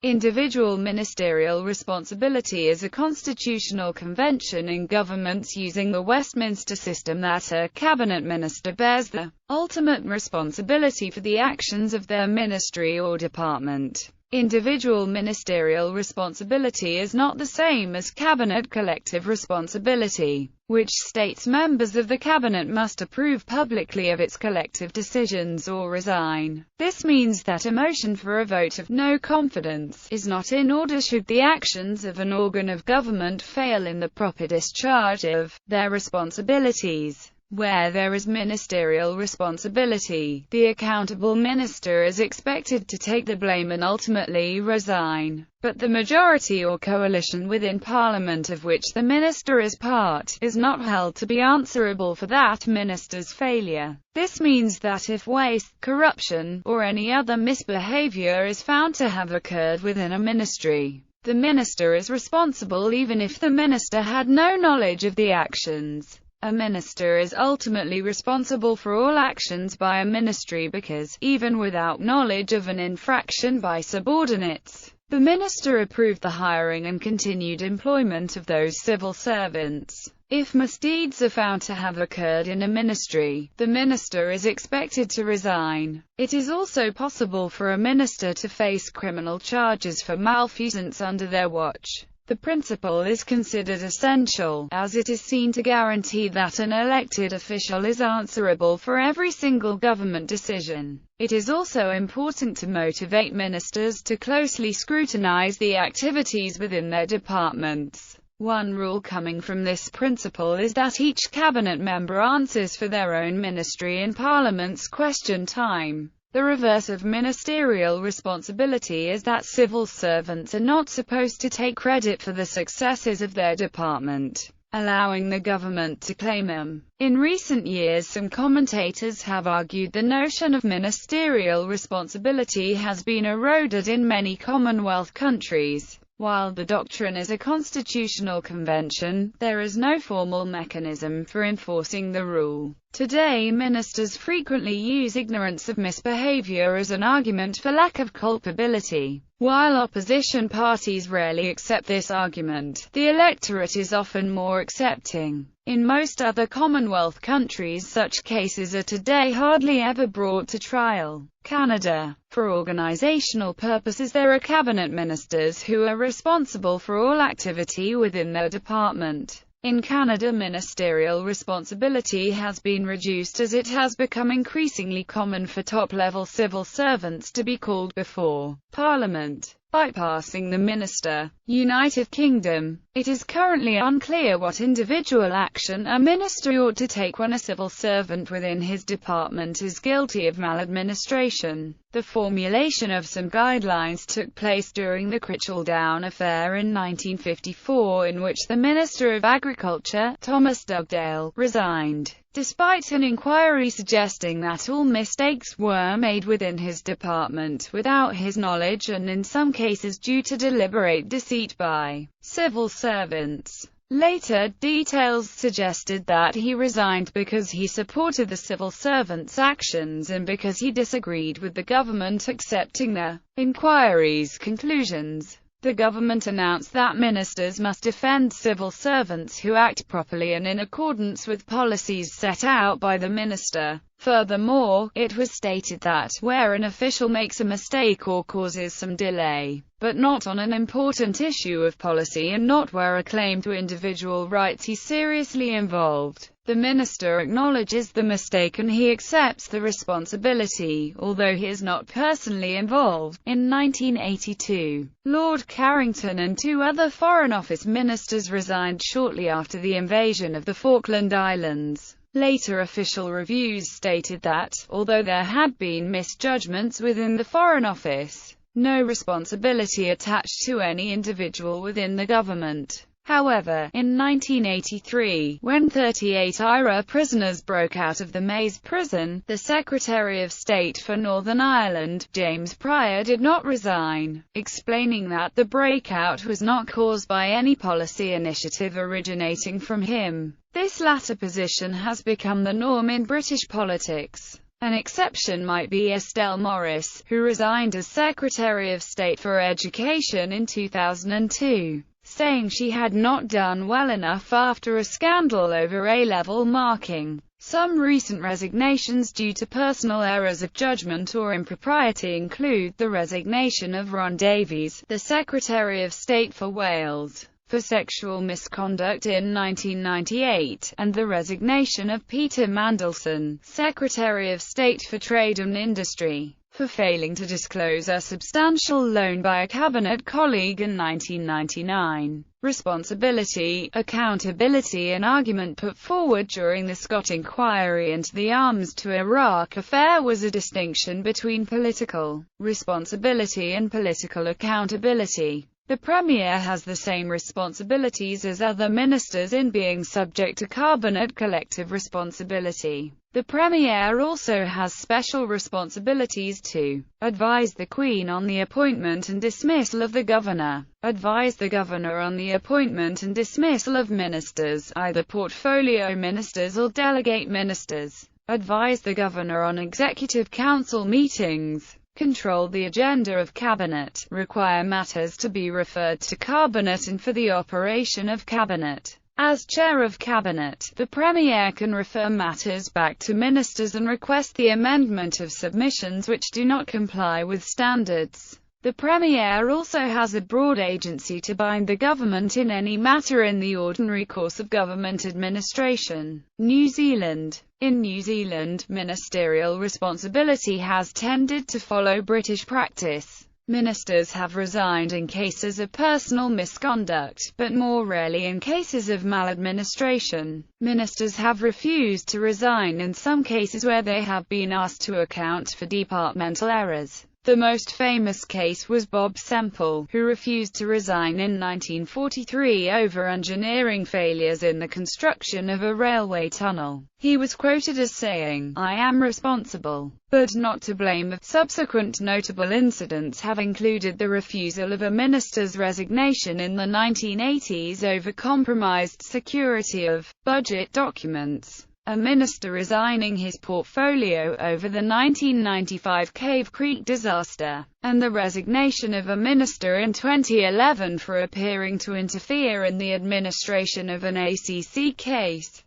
Individual ministerial responsibility is a constitutional convention in governments using the Westminster system that a cabinet minister bears the ultimate responsibility for the actions of their ministry or department. Individual ministerial responsibility is not the same as cabinet collective responsibility, which states members of the cabinet must approve publicly of its collective decisions or resign. This means that a motion for a vote of no confidence is not in order should the actions of an organ of government fail in the proper discharge of their responsibilities. Where there is ministerial responsibility, the accountable minister is expected to take the blame and ultimately resign. But the majority or coalition within Parliament of which the minister is part, is not held to be answerable for that minister's failure. This means that if waste, corruption, or any other misbehavior is found to have occurred within a ministry, the minister is responsible even if the minister had no knowledge of the actions. A minister is ultimately responsible for all actions by a ministry because, even without knowledge of an infraction by subordinates, the minister approved the hiring and continued employment of those civil servants. If misdeeds are found to have occurred in a ministry, the minister is expected to resign. It is also possible for a minister to face criminal charges for malfeasance under their watch. The principle is considered essential, as it is seen to guarantee that an elected official is answerable for every single government decision. It is also important to motivate ministers to closely scrutinize the activities within their departments. One rule coming from this principle is that each cabinet member answers for their own ministry in Parliament's question time. The reverse of ministerial responsibility is that civil servants are not supposed to take credit for the successes of their department, allowing the government to claim them. In recent years, some commentators have argued the notion of ministerial responsibility has been eroded in many Commonwealth countries. While the doctrine is a constitutional convention, there is no formal mechanism for enforcing the rule. Today, ministers frequently use ignorance of misbehavior as an argument for lack of culpability. While opposition parties rarely accept this argument, the electorate is often more accepting. In most other Commonwealth countries, such cases are today hardly ever brought to trial. Canada. For organizational purposes, there are cabinet ministers who are responsible for all activity within their department. In Canada, ministerial responsibility has been reduced as it has become increasingly common for top-level civil servants to be called before Parliament, bypassing the minister. United Kingdom. It is currently unclear what individual action a minister ought to take when a civil servant within his department is guilty of maladministration. The formulation of some guidelines took place during the Cricheldown affair in 1954, in which the Minister of Agriculture, Thomas Dugdale, resigned, despite an inquiry suggesting that all mistakes were made within his department without his knowledge and in some cases due to deliberate deceit by civil servants. Later, details suggested that he resigned because he supported the civil servants' actions and because he disagreed with the government accepting the inquiry's conclusions. The government announced that ministers must defend civil servants who act properly and in accordance with policies set out by the minister. Furthermore, it was stated that, where an official makes a mistake or causes some delay, but not on an important issue of policy and not where a claim to individual rights is seriously involved, the minister acknowledges the mistake and he accepts the responsibility, although he is not personally involved. In 1982, Lord Carrington and two other Foreign Office ministers resigned shortly after the invasion of the Falkland Islands. Later official reviews stated that, although there had been misjudgments within the Foreign Office, no responsibility attached to any individual within the government. However, in 1983, when 38 IRA prisoners broke out of the Maze prison, the Secretary of State for Northern Ireland, James Pryor, did not resign, explaining that the breakout was not caused by any policy initiative originating from him. This latter position has become the norm in British politics. An exception might be Estelle Morris, who resigned as Secretary of State for Education in 2002, saying she had not done well enough after a scandal over A-level marking. Some recent resignations due to personal errors of judgment or impropriety include the resignation of Ron Davies, the Secretary of State for Wales, for sexual misconduct in 1998, and the resignation of Peter Mandelson, Secretary of State for Trade and Industry, for failing to disclose a substantial loan by a cabinet colleague in 1999. Responsibility, accountability. An argument put forward during the Scott inquiry into the arms to Iraq affair was a distinction between political responsibility and political accountability. The Premier has the same responsibilities as other ministers in being subject to cabinet collective responsibility. The Premier also has special responsibilities to advise the Queen on the appointment and dismissal of the Governor, advise the Governor on the appointment and dismissal of ministers, either portfolio ministers or delegate ministers, advise the Governor on Executive Council meetings, control the agenda of Cabinet, require matters to be referred to Cabinet and for the operation of Cabinet. As Chair of Cabinet, the Premier can refer matters back to ministers and request the amendment of submissions which do not comply with standards. The Premier also has a broad agency to bind the government in any matter in the ordinary course of government administration. New Zealand. In New Zealand, ministerial responsibility has tended to follow British practice. Ministers have resigned in cases of personal misconduct, but more rarely in cases of maladministration. Ministers have refused to resign in some cases where they have been asked to account for departmental errors. The most famous case was Bob Semple, who refused to resign in 1943 over engineering failures in the construction of a railway tunnel. He was quoted as saying, "I am responsible, but not to blame." Subsequent notable incidents have included the refusal of a minister's resignation in the 1980s over compromised security of budget documents, a minister resigning his portfolio over the 1995 Cave Creek disaster, and the resignation of a minister in 2011 for appearing to interfere in the administration of an ACC case.